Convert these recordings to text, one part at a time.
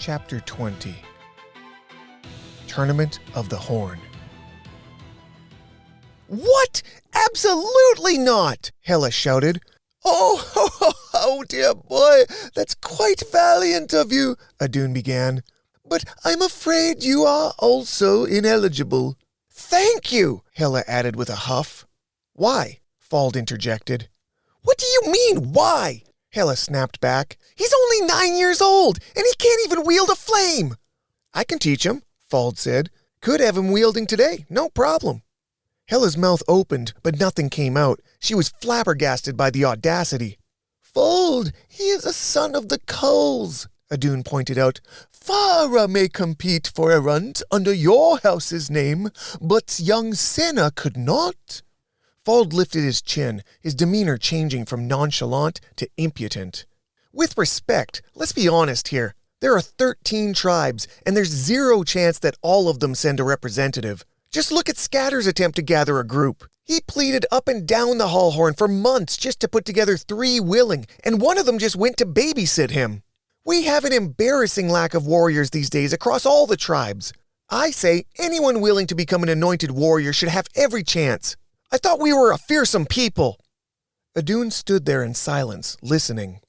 Chapter 20 Tournament of the Horn. "What? Absolutely not!" Hela shouted. Oh, dear boy, that's quite valiant of you," Adun began. "But I'm afraid you are also ineligible." "Thank you," Hela added with a huff. "Why?" Fald interjected. "What do you mean, why?" Hela snapped back. "He's only 9 years old, and he can't even wield a flame." "I can teach him," Fald said. "Could have him wielding today, no problem." Hela's mouth opened, but nothing came out. She was flabbergasted by the audacity. "Fald, he is a son of the Culls," Adun pointed out. "Farah may compete for a runt under your house's name, but young Senna could not." Fald lifted his chin, his demeanor changing from nonchalant to impudent. "With respect, let's be honest here. There are 13 tribes, and there's zero chance that all of them send a representative. Just look at Scatter's attempt to gather a group. He pleaded up and down the Hallhorn for months just to put together 3 willing, and one of them just went to babysit him. We have an embarrassing lack of warriors these days across all the tribes. I say anyone willing to become an anointed warrior should have every chance. I thought we were a fearsome people." Adun stood there in silence, listening.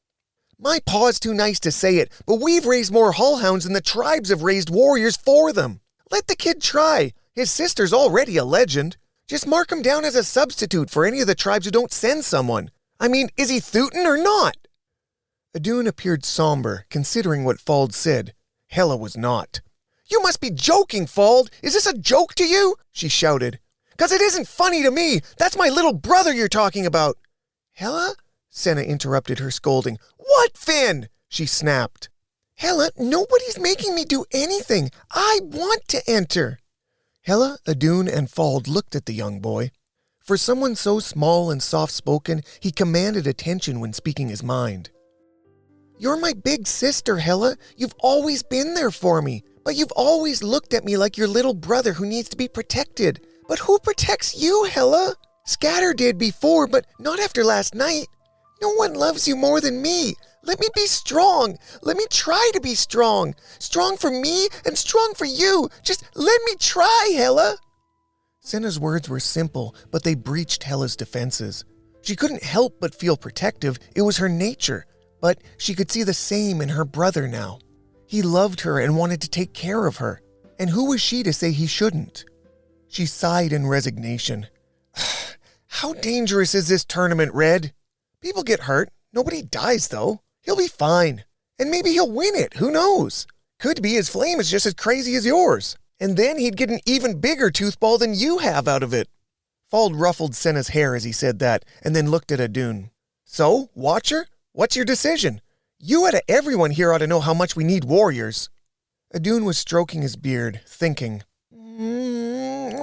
"My paw's too nice to say it, but we've raised more Hallhounds than the tribes have raised warriors for them. Let the kid try. His sister's already a legend. Just mark him down as a substitute for any of the tribes who don't send someone. I mean, is he Thutin or not?" Adun appeared somber, considering what Fald said. Hela was not. "You must be joking, Fald. Is this a joke to you?" she shouted. "'Cause it isn't funny to me. That's my little brother you're talking about." "Hela?" Senna interrupted her scolding. "What, Finn?" she snapped. "Hela, nobody's making me do anything. I want to enter." Hela, Adun, and Fald looked at the young boy. For someone so small and soft-spoken, he commanded attention when speaking his mind. "You're my big sister, Hela. You've always been there for me, but you've always looked at me like your little brother who needs to be protected. But who protects you, Hela? Scatter did before, but not after last night. No one loves you more than me. Let me be strong. Let me try to be strong. Strong for me and strong for you. Just let me try, Hela." Senna's words were simple, but they breached Hela's defenses. She couldn't help but feel protective. It was her nature. But she could see the same in her brother now. He loved her and wanted to take care of her. And who was she to say he shouldn't? She sighed in resignation. "How dangerous is this tournament, Red? People get hurt. Nobody dies, though. He'll be fine. And maybe he'll win it. Who knows? Could be his flame is just as crazy as yours. And then he'd get an even bigger toothball than you have out of it." Fald ruffled Senna's hair as he said that, and then looked at Adun. "So, Watcher, what's your decision? You out of everyone here ought to know how much we need warriors." Adun was stroking his beard, thinking.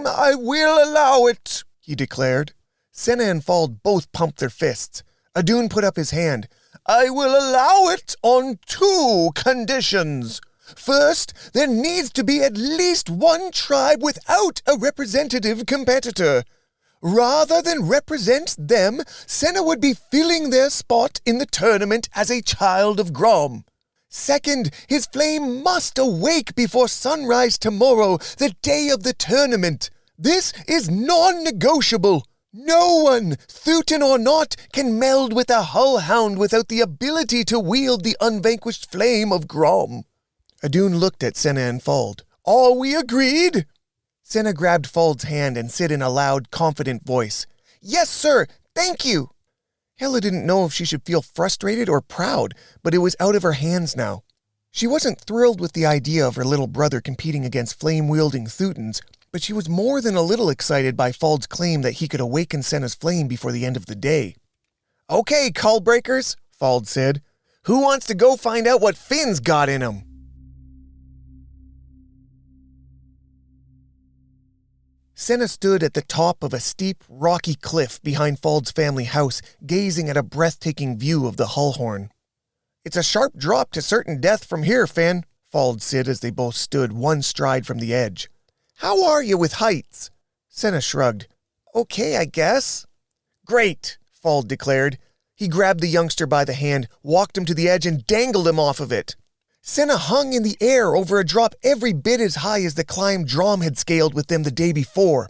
"I will allow it," he declared. Senna and Fald both pumped their fists. Adun put up his hand. "I will allow it on 2 conditions. First, there needs to be at least one tribe without a representative competitor. Rather than represent them, Senna would be filling their spot in the tournament as a child of Grom. Second, his flame must awake before sunrise tomorrow, the day of the tournament. This is non-negotiable. No one, Thutin or not, can meld with a Hallhound without the ability to wield the unvanquished flame of Grom." Adun looked at Senna and Fald. "Are we agreed?" Senna grabbed Fald's hand and said in a loud, confident voice, "Yes, sir, thank you." Hela didn't know if she should feel frustrated or proud, but it was out of her hands now. She wasn't thrilled with the idea of her little brother competing against flame-wielding Thutins, but she was more than a little excited by Fald's claim that he could awaken Senna's flame before the end of the day. "Okay, Cullbreakers," Fald said. "Who wants to go find out what Finn's got in him?" Senna stood at the top of a steep, rocky cliff behind Fald's family house, gazing at a breathtaking view of the Hallhorn. "It's a sharp drop to certain death from here, Finn," Fald said as they both stood one stride from the edge. "How are you with heights?" Senna shrugged. "Okay, I guess." "Great," Fald declared. He grabbed the youngster by the hand, walked him to the edge, and dangled him off of it. Senna hung in the air over a drop every bit as high as the climb Drom had scaled with them the day before.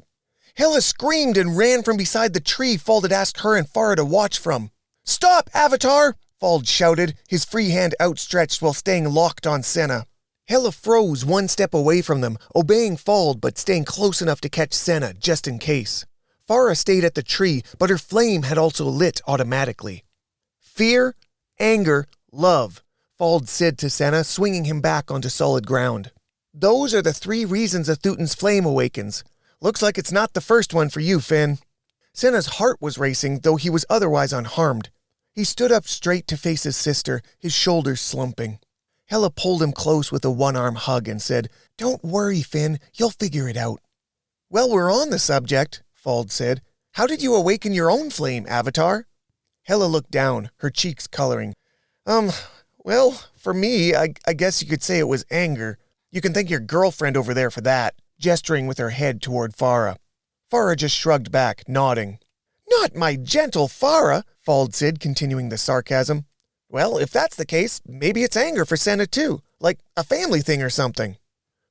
Hela screamed and ran from beside the tree Fald had asked her and Farah to watch from. "Stop, Avatar!" Fald shouted, his free hand outstretched while staying locked on Senna. Hela froze one step away from them, obeying Fald but staying close enough to catch Senna just in case. Farah stayed at the tree, but her flame had also lit automatically. "Fear, anger, love," Fald said to Senna, swinging him back onto solid ground. "Those are the 3 reasons a Thutan's flame awakens. Looks like it's not the first one for you, Finn." Senna's heart was racing, though he was otherwise unharmed. He stood up straight to face his sister, his shoulders slumping. Hela pulled him close with a one-arm hug and said, "Don't worry, Finn, you'll figure it out." "Well, we're on the subject," Fald said. "How did you awaken your own flame, Avatar?" Hela looked down, her cheeks coloring. Well, for me, I guess you could say it was anger. You can thank your girlfriend over there for that," gesturing with her head toward Farah. Farah just shrugged back, nodding. "Not my gentle Farah," Fald said, continuing the sarcasm. "Well, if that's the case, maybe it's anger for Senna too, like a family thing or something."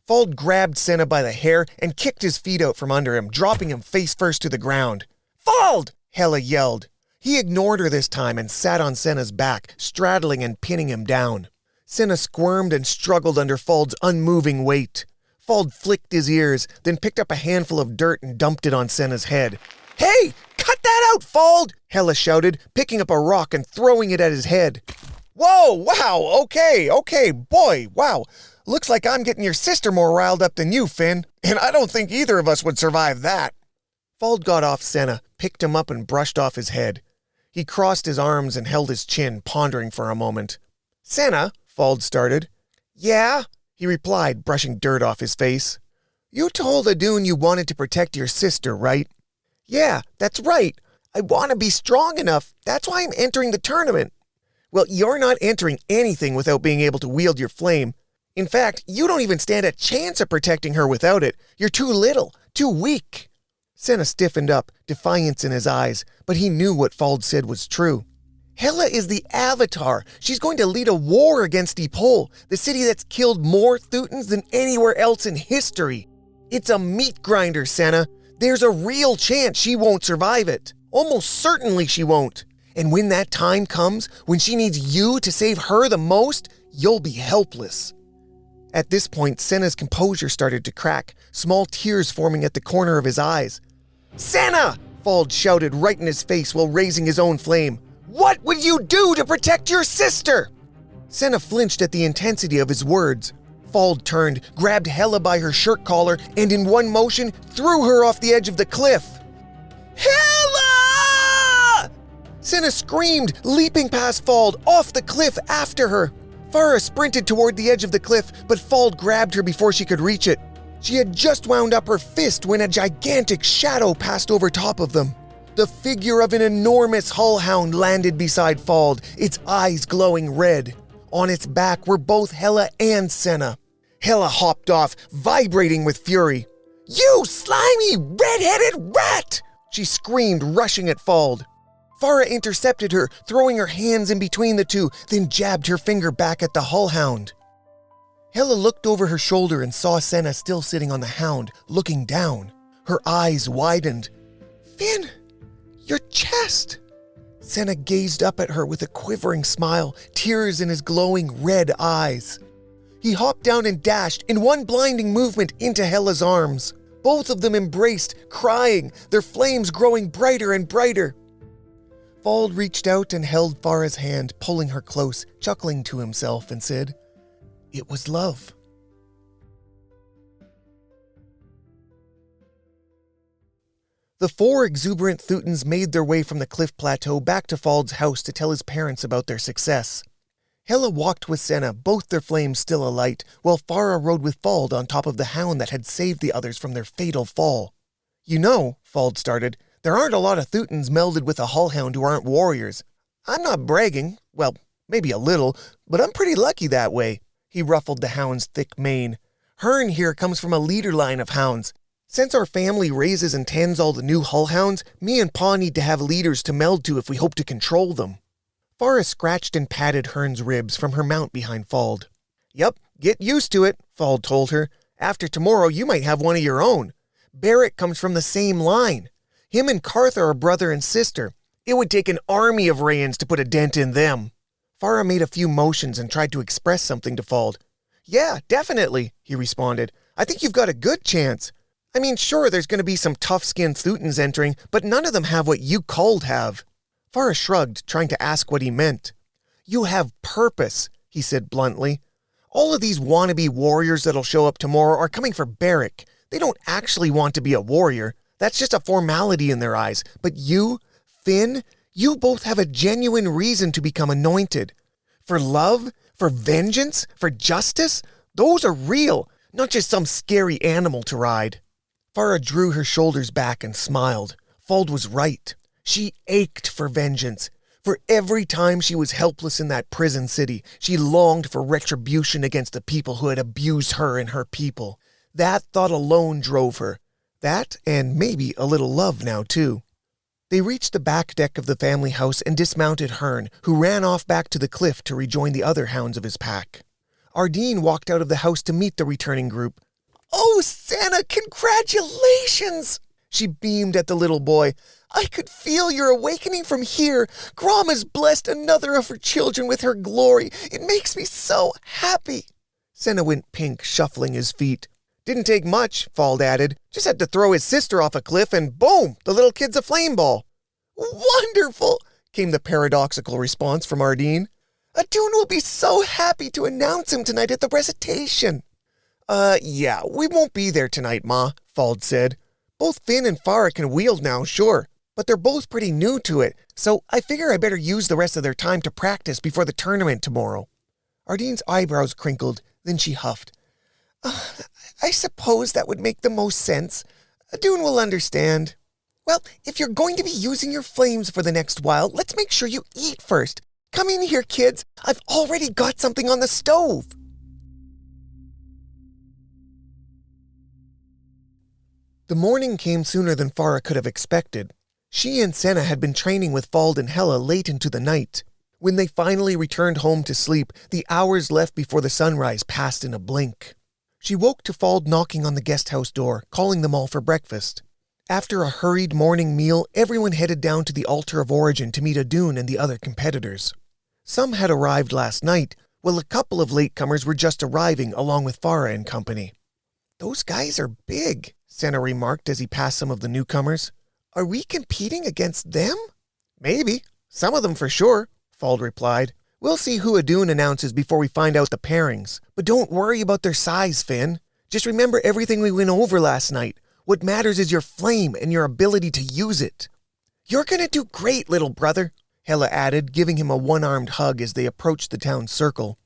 Fald grabbed Senna by the hair and kicked his feet out from under him, dropping him face first to the ground. "Fald!" Hela yelled. He ignored her this time and sat on Senna's back, straddling and pinning him down. Senna squirmed and struggled under Fald's unmoving weight. Fald flicked his ears, then picked up a handful of dirt and dumped it on Senna's head. "Hey, cut that out, Fald!" Hela shouted, picking up a rock and throwing it at his head. "Whoa, wow, okay, boy, wow. Looks like I'm getting your sister more riled up than you, Finn, and I don't think either of us would survive that." Fald got off Senna, picked him up and brushed off his head. He crossed his arms and held his chin, pondering for a moment. "Senna," Fald started. "Yeah?" he replied, brushing dirt off his face. "You told Adun you wanted to protect your sister, right?" "Yeah, that's right. I want to be strong enough. That's why I'm entering the tournament." "Well, you're not entering anything without being able to wield your flame. In fact, you don't even stand a chance of protecting her without it. You're too little, too weak." Senna stiffened up, defiance in his eyes, but he knew what Fald said was true. "Hela is the Avatar. She's going to lead a war against Deep Hole, the city that's killed more Thutans than anywhere else in history. It's a meat grinder, Senna. There's a real chance she won't survive it. Almost certainly she won't. And when that time comes, when she needs you to save her the most, you'll be helpless." At this point, Senna's composure started to crack, small tears forming at the corner of his eyes. "Senna!" Fald shouted right in his face while raising his own flame. "What would you do to protect your sister?" Senna flinched at the intensity of his words. Fald turned, grabbed Hela by her shirt collar, and in one motion threw her off the edge of the cliff. "Hela!" Senna screamed, leaping past Fald, off the cliff after her. Farah sprinted toward the edge of the cliff, but Fald grabbed her before she could reach it. She had just wound up her fist when a gigantic shadow passed over top of them. The figure of an enormous hull hound landed beside Fald, its eyes glowing red. On its back were both Hela and Senna. Hela hopped off, vibrating with fury. "You slimy, red-headed rat!" she screamed, rushing at Fald. Farah intercepted her, throwing her hands in between the two, then jabbed her finger back at the hull hound. Hela looked over her shoulder and saw Senna still sitting on the hound, looking down. Her eyes widened. "Finn, your chest!" Senna gazed up at her with a quivering smile, tears in his glowing red eyes. He hopped down and dashed in one blinding movement into Hela's arms. Both of them embraced, crying, their flames growing brighter and brighter. Fald reached out and held Farah's hand, pulling her close, chuckling to himself, and said, "It was love." The 4 exuberant Thutans made their way from the cliff plateau back to Fald's house to tell his parents about their success. Hela walked with Senna, both their flames still alight, while Farah rode with Fald on top of the hound that had saved the others from their fatal fall. "You know," Fald started, "there aren't a lot of Thutans melded with a hull hound who aren't warriors. I'm not bragging, well, maybe a little, but I'm pretty lucky that way." He ruffled the hound's thick mane. "Hearn here comes from a leader line of hounds. Since our family raises and tends all the new hull hounds, me and Pa need to have leaders to meld to if we hope to control them." Farah scratched and patted Hearn's ribs from her mount behind Fald. Yep, get used to it, Fald told her. After tomorrow, you might have one of your own. Barrick comes from the same line. Him and Cartha are brother and sister. It would take an army of Rayans to put a dent in them. Farah made a few motions and tried to express something to Fald. Yeah, definitely, he responded. I think you've got a good chance. I mean, sure, there's going to be some tough-skinned Thutans entering, but none of them have what you Culled have. Farah shrugged, trying to ask what he meant. You have purpose, he said bluntly. All of these wannabe warriors that'll show up tomorrow are coming for Barrick. They don't actually want to be a warrior. That's just a formality in their eyes. But you, Finn, you both have a genuine reason to become anointed. For love, for vengeance, for justice, those are real, not just some scary animal to ride. Farah drew her shoulders back and smiled. Fald was right. She ached for vengeance. For every time she was helpless in that prison city, she longed for retribution against the people who had abused her and her people. That thought alone drove her. That, and maybe a little love now, too. They reached the back deck of the family house and dismounted Hearn, who ran off back to the cliff to rejoin the other hounds of his pack. Ardeen walked out of the house to meet the returning group. Oh, Senna, congratulations! She beamed at the little boy. I could feel your awakening from here. Grom has blessed another of her children with her glory. It makes me so happy. Senna went pink, shuffling his feet. Didn't take much, Fald added. Just had to throw his sister off a cliff and boom, the little kid's a flame ball. Wonderful, came the paradoxical response from Ardeen. Adun will be so happy to announce him tonight at the recitation. Yeah, we won't be there tonight, Ma, Fald said. Both Finn and Farah can wield now, sure, but they're both pretty new to it, so I figure I better use the rest of their time to practice before the tournament tomorrow. Ardeen's eyebrows crinkled, then she huffed. I suppose that would make the most sense. Adun will understand. Well, if you're going to be using your flames for the next while, let's make sure you eat first. Come in here, kids. I've already got something on the stove. The morning came sooner than Farah could have expected. She and Senna had been training with Fald and Hela late into the night. When they finally returned home to sleep, the hours left before the sunrise passed in a blink. She woke to Fald knocking on the guest house door, calling them all for breakfast. After a hurried morning meal, everyone headed down to the altar of origin to meet Adun and the other competitors. Some had arrived last night, while a couple of latecomers were just arriving along with Farah and company. Those guys are big, Senna remarked as he passed some of the newcomers. Are we competing against them? Maybe. Some of them for sure, Fald replied. We'll see who Adun announces before we find out the pairings. But don't worry about their size, Finn. Just remember everything we went over last night. What matters is your flame and your ability to use it. You're gonna do great, little brother, Hela added, giving him a one-armed hug as they approached the town circle.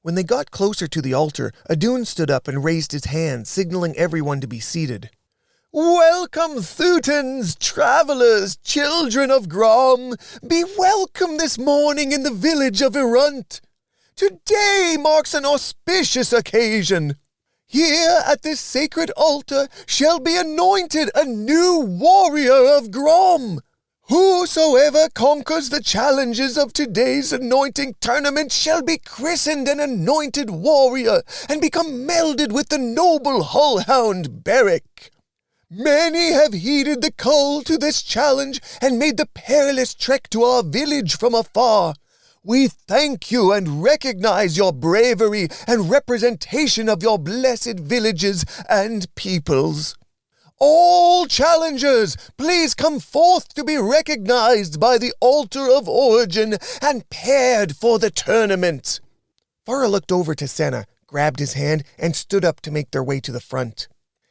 When they got closer to the altar, Adun stood up and raised his hand, signaling everyone to be seated. Welcome, Thutans, travelers, children of Grom. Be welcome this morning in the village of Irunt. Today marks an auspicious occasion. Here at this sacred altar shall be anointed a new warrior of Grom. Whosoever conquers the challenges of today's anointing tournament shall be christened an anointed warrior and become melded with the noble hull-hound Barrick. Many have heeded the call to this challenge and made the perilous trek to our village from afar. We thank you and recognize your bravery and representation of your blessed villages and peoples. All challengers, please come forth to be recognized by the altar of origin and paired for the tournament. Farah looked over to Senna, grabbed his hand, and stood up to make their way to the front.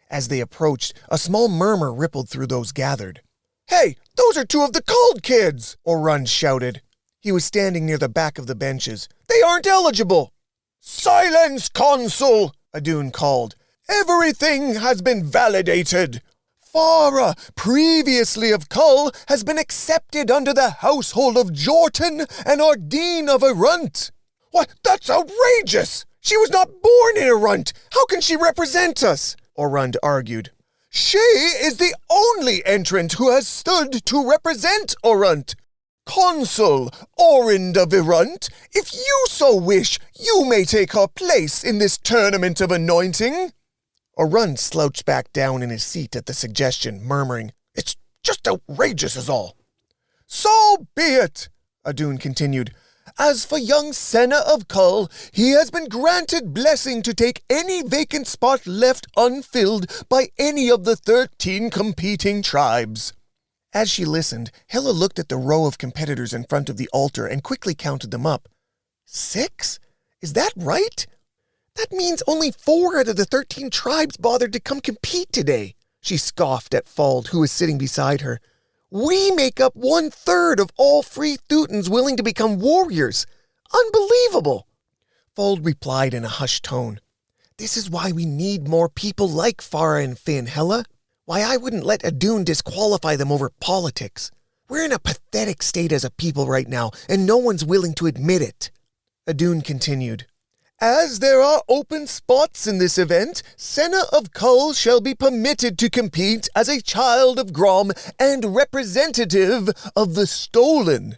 As they approached, a small murmur rippled through those gathered. Hey, those are two of the Culled kids, Orun shouted. He was standing near the back of the benches. They aren't eligible. Silence, Consul, Adun called. Everything has been validated. Farah, previously of Cull, has been accepted under the household of Jortan and Ardeen of Irunt. What? That's outrageous! She was not born in Irunt. How can she represent us? Orund argued. She is the only entrant who has stood to represent Irunt. Consul Orin of Irunt, if you so wish, you may take her place in this tournament of anointing. Arunt slouched back down in his seat at the suggestion, murmuring, "It's just outrageous is all." "So be it," Adun continued. "As for young Senna of Kull, he has been granted blessing to take any vacant spot left unfilled by any of the 13 competing tribes." As she listened, Hela looked at the row of competitors in front of the altar and quickly counted them up. 6? Is that right? That means only 4 out of the 13 tribes bothered to come compete today. She scoffed at Fald, who was sitting beside her. We make up 1/3 of all free Theutons willing to become warriors. Unbelievable! Fald replied in a hushed tone. This is why we need more people like Farah and Finn, Hela. Why I wouldn't let Adun disqualify them over politics. We're in a pathetic state as a people right now, and no one's willing to admit it. Adun continued. As there are open spots in this event, Senna of Kull shall be permitted to compete as a child of Grom and representative of the Stolen.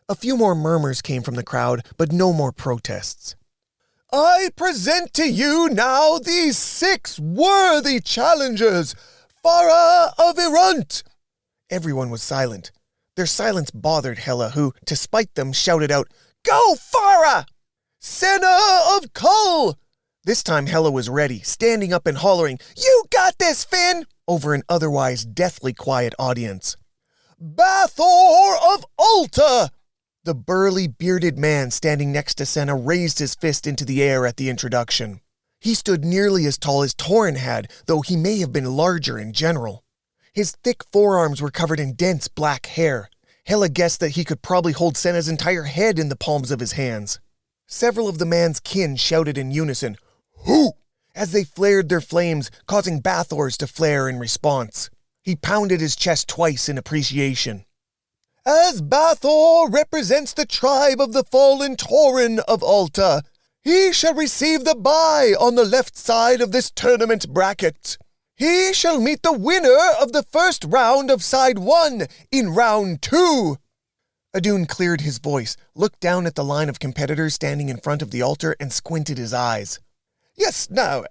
A few more murmurs came from the crowd, but no more protests. I present to you now these 6 worthy challengers, Farah of Irunt. Everyone was silent. Their silence bothered Hela, who, to spite them, shouted out, Go, Farah! Senna of Kull! This time Hela was ready, standing up and hollering, You got this, Finn! Over an otherwise deathly quiet audience. Bathor of Ulta! The burly, bearded man standing next to Senna raised his fist into the air at the introduction. He stood nearly as tall as Toren had, though he may have been larger in general. His thick forearms were covered in dense black hair. Hela guessed that he could probably hold Senna's entire head in the palms of his hands. Several of the man's kin shouted in unison, Who? As they flared their flames, causing Bathor's to flare in response. He pounded his chest twice in appreciation. As Bathor represents the tribe of the fallen Toren of Alta, he shall receive the bye on the left side of this tournament bracket. He shall meet the winner of the first round of side 1 in round 2. Adun cleared his voice, looked down at the line of competitors standing in front of the altar, and squinted his eyes. Yes, now,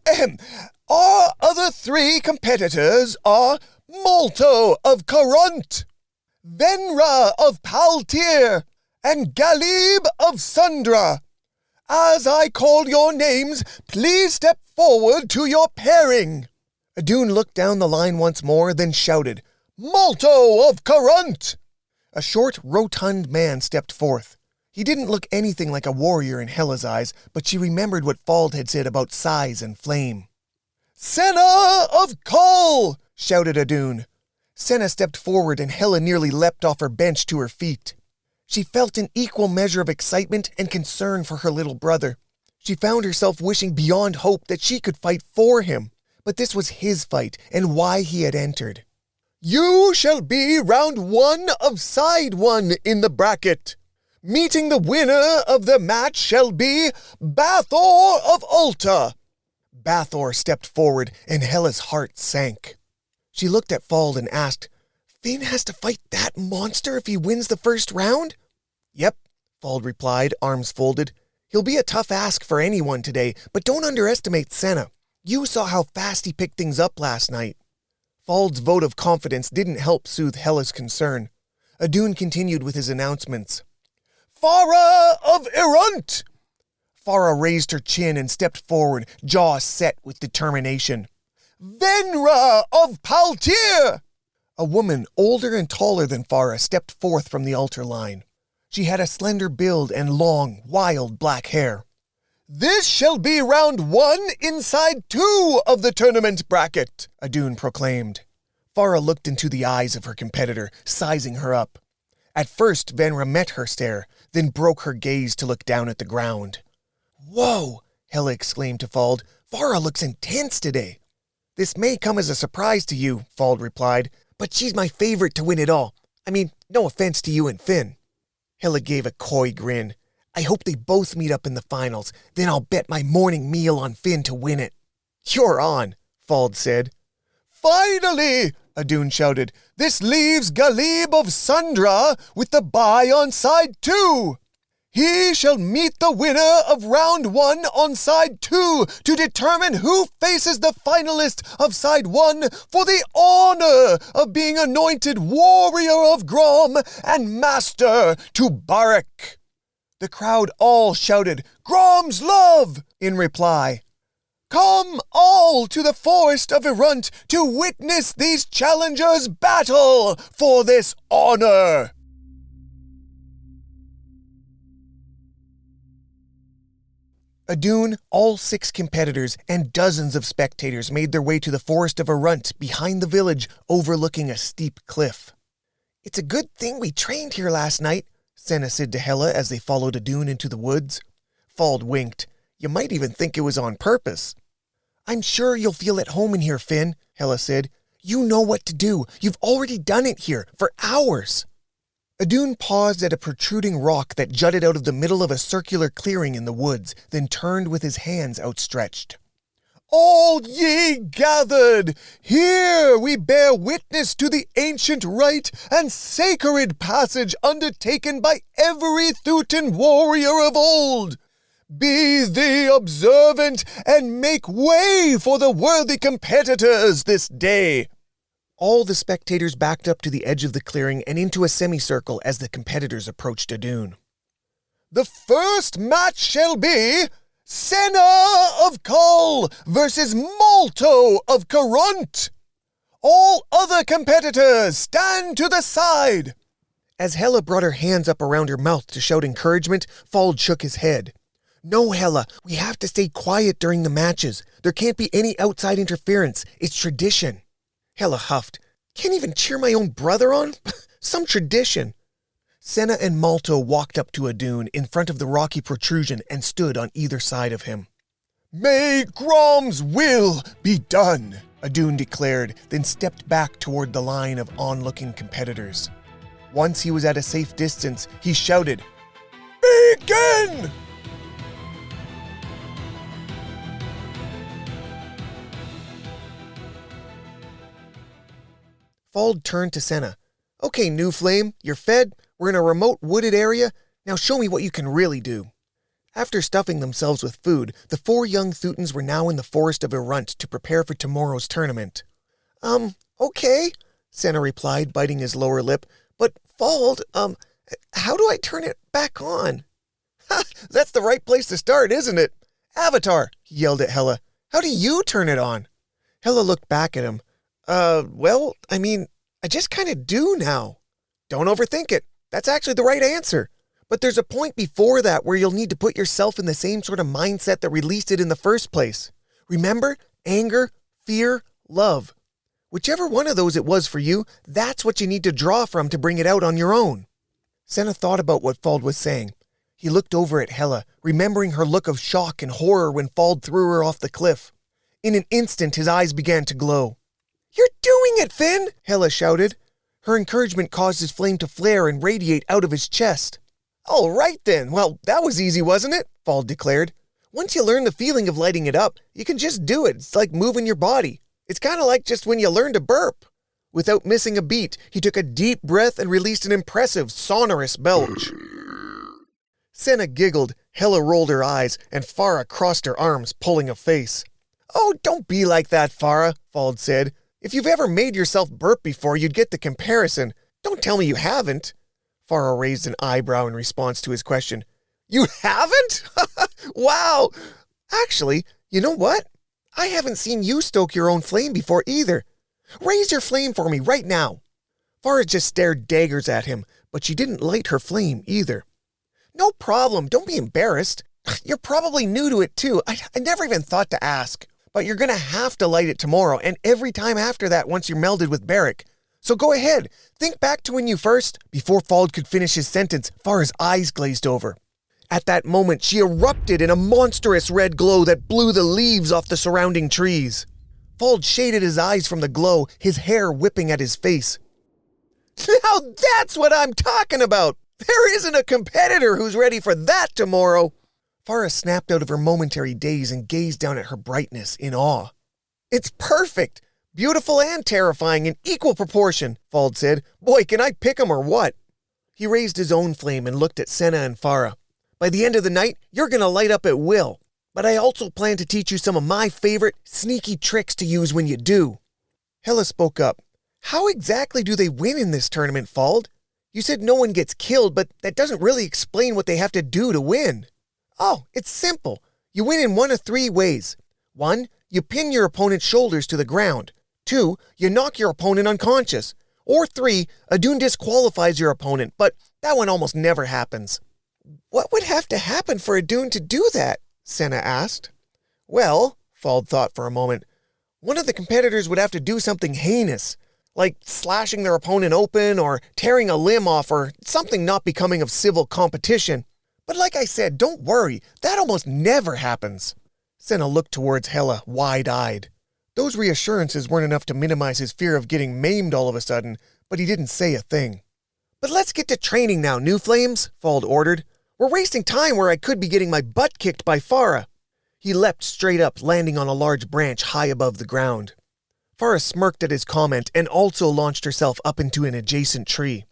our other 3 competitors are Malto of Corunt, Venra of Paltir, and Galib of Sundra. As I call your names, please step forward to your pairing. Adun looked down the line once more, then shouted, Malto of Corunt! A short, rotund man stepped forth. He didn't look anything like a warrior in Hela's eyes, but she remembered what Fald had said about size and flame. Senna of Kull! Shouted Adun. Senna stepped forward and Hela nearly leapt off her bench to her feet. She felt an equal measure of excitement and concern for her little brother. She found herself wishing beyond hope that she could fight for him, but this was his fight and why he had entered. You shall be round 1 of side 1 in the bracket. Meeting the winner of the match shall be Bathor of Ulta. Bathor stepped forward and Hela's heart sank. She looked at Fald and asked, Finn has to fight that monster if he wins the first round? Yep, Fald replied, arms folded. He'll be a tough ask for anyone today, but don't underestimate Senna. You saw how fast he picked things up last night. Fald's vote of confidence didn't help soothe Hela's concern. Adun continued with his announcements. Farah of Irunt! Farah raised her chin and stepped forward, jaw set with determination. Venra of Paltir! A woman older and taller than Farah stepped forth from the altar line. She had a slender build and long, wild black hair. This shall be round 1 inside 2 of the tournament bracket, Adun proclaimed. Farah looked into the eyes of her competitor, sizing her up. At first, Venra met her stare, then broke her gaze to look down at the ground. Whoa, Hela exclaimed to Fald. Farah looks intense today. This may come as a surprise to you, Fald replied, but she's my favorite to win it all. I mean, no offense to you and Finn. Hela gave a coy grin. I hope they both meet up in the finals, then I'll bet my morning meal on Finn to win it. You're on, Fald said. finally, Adun shouted. This leaves Galib of Sundra with the bye on side 2. He shall meet the winner of round 1 on side 2 to determine who faces the finalist of side 1 for the honor of being anointed warrior of Grom and master to Barak. The crowd all shouted, Grom's love, in reply. Come all to the forest of Irunt to witness these challengers battle for this honor. Adun, all 6 competitors, and dozens of spectators made their way to the forest of Irunt behind the village, overlooking a steep cliff. It's a good thing we trained here last night, Senna said to Hela as they followed Adun into the woods. Fald winked. You might even think it was on purpose. I'm sure you'll feel at home in here, Finn, Hela said. You know what to do. You've already done it here for hours. Adun paused at a protruding rock that jutted out of the middle of a circular clearing in the woods, then turned with his hands outstretched. All ye gathered, here we bear witness to the ancient rite and sacred passage undertaken by every Thutan warrior of old. Be thee observant and make way for the worthy competitors this day. All the spectators backed up to the edge of the clearing and into a semicircle as the competitors approached Adun. The first match shall be Senna of Kull versus Malto of Carunt. All other competitors stand to the side. As Hela brought her hands up around her mouth to shout encouragement, Fald shook his head. No, Hela, we have to stay quiet during the matches. There can't be any outside interference. It's tradition. Hela huffed. Can't even cheer my own brother on? Some tradition. Senna and Malto walked up to Adun in front of the rocky protrusion and stood on either side of him. May Grom's will be done, Adun declared, then stepped back toward the line of onlooking competitors. Once he was at a safe distance, he shouted, Begin! Fald turned to Senna. Okay, New Flame, you're fed. We're in a remote wooded area. Now show me what you can really do. After stuffing themselves with food, the 4 young Thutans were now in the forest of Irunt to prepare for tomorrow's tournament. Okay, Senna replied, biting his lower lip. But Fald, how do I turn it back on? Ha! That's the right place to start, isn't it? Avatar, he yelled at Hela. How do you turn it on? Hela looked back at him. I just kind of do now. Don't overthink it. That's actually the right answer. But there's a point before that where you'll need to put yourself in the same sort of mindset that released it in the first place. Remember? Anger, fear, love. Whichever one of those it was for you, that's what you need to draw from to bring it out on your own. Senna thought about what Fald was saying. He looked over at Hela, remembering her look of shock and horror when Fald threw her off the cliff. In an instant, his eyes began to glow. You're doing it, Finn! Hela shouted. Her encouragement caused his flame to flare and radiate out of his chest. All right then, well, that was easy, wasn't it? Fald declared. Once you learn the feeling of lighting it up, you can just do it. It's like moving your body. It's kind of like just when you learn to burp. Without missing a beat, he took a deep breath and released an impressive, sonorous belch. Senna giggled, Hela rolled her eyes, and Farah crossed her arms, pulling a face. Oh, don't be like that, Farah, Fald said. If you've ever made yourself burp before, you'd get the comparison. Don't tell me you haven't. Farah raised an eyebrow in response to his question. You haven't? Wow! Actually, you know what? I haven't seen you stoke your own flame before either. Raise your flame for me right now. Farah just stared daggers at him, but she didn't light her flame either. No problem, don't be embarrassed. You're probably new to it too. I never even thought to ask. But you're going to have to light it tomorrow and every time after that once you're melded with Barak. So go ahead, think back to when you first... Before Fald could finish his sentence, Farah's eyes glazed over. At that moment, she erupted in a monstrous red glow that blew the leaves off the surrounding trees. Fald shaded his eyes from the glow, his hair whipping at his face. Now that's what I'm talking about! There isn't a competitor who's ready for that tomorrow! Farah snapped out of her momentary daze and gazed down at her brightness in awe. It's perfect! Beautiful and terrifying in equal proportion, Fald said. Boy, can I pick 'em or what? He raised his own flame and looked at Senna and Farah. By the end of the night, you're going to light up at will. But I also plan to teach you some of my favorite sneaky tricks to use when you do. Hela spoke up. How exactly do they win in this tournament, Fald? You said no one gets killed, but that doesn't really explain what they have to do to win. Oh, it's simple. You win in one of three ways. 1, you pin your opponent's shoulders to the ground. 2, you knock your opponent unconscious. Or 3, Adun disqualifies your opponent, but that one almost never happens. What would have to happen for Adun to do that? Senna asked. Well, Fald thought for a moment, one of the competitors would have to do something heinous, like slashing their opponent open or tearing a limb off or something not becoming of civil competition. But like I said, don't worry, that almost never happens. Senna looked towards Hela, wide-eyed. Those reassurances weren't enough to minimize his fear of getting maimed all of a sudden, but he didn't say a thing. But let's get to training now, New Flames, Fald ordered. We're wasting time where I could be getting my butt kicked by Farah. He leapt straight up, landing on a large branch high above the ground. Farah smirked at his comment and also launched herself up into an adjacent tree.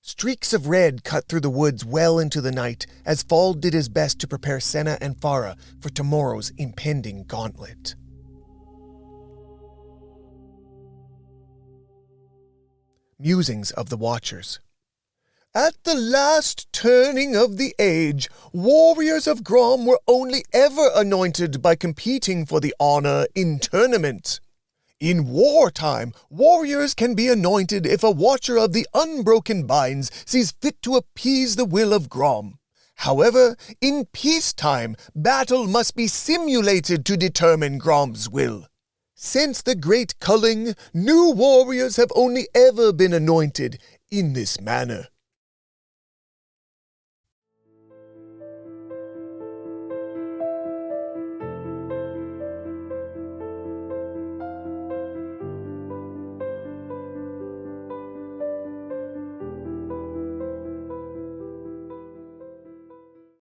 Streaks of red cut through the woods well into the night as Fald did his best to prepare Senna and Farah for tomorrow's impending gauntlet. Musings of the Watchers. At the last turning of the age, warriors of Grom were only ever anointed by competing for the honor in tournament. In wartime, warriors can be anointed if a watcher of the unbroken binds sees fit to appease the will of Grom. However, in peacetime, battle must be simulated to determine Grom's will. Since the Great Culling, new warriors have only ever been anointed in this manner.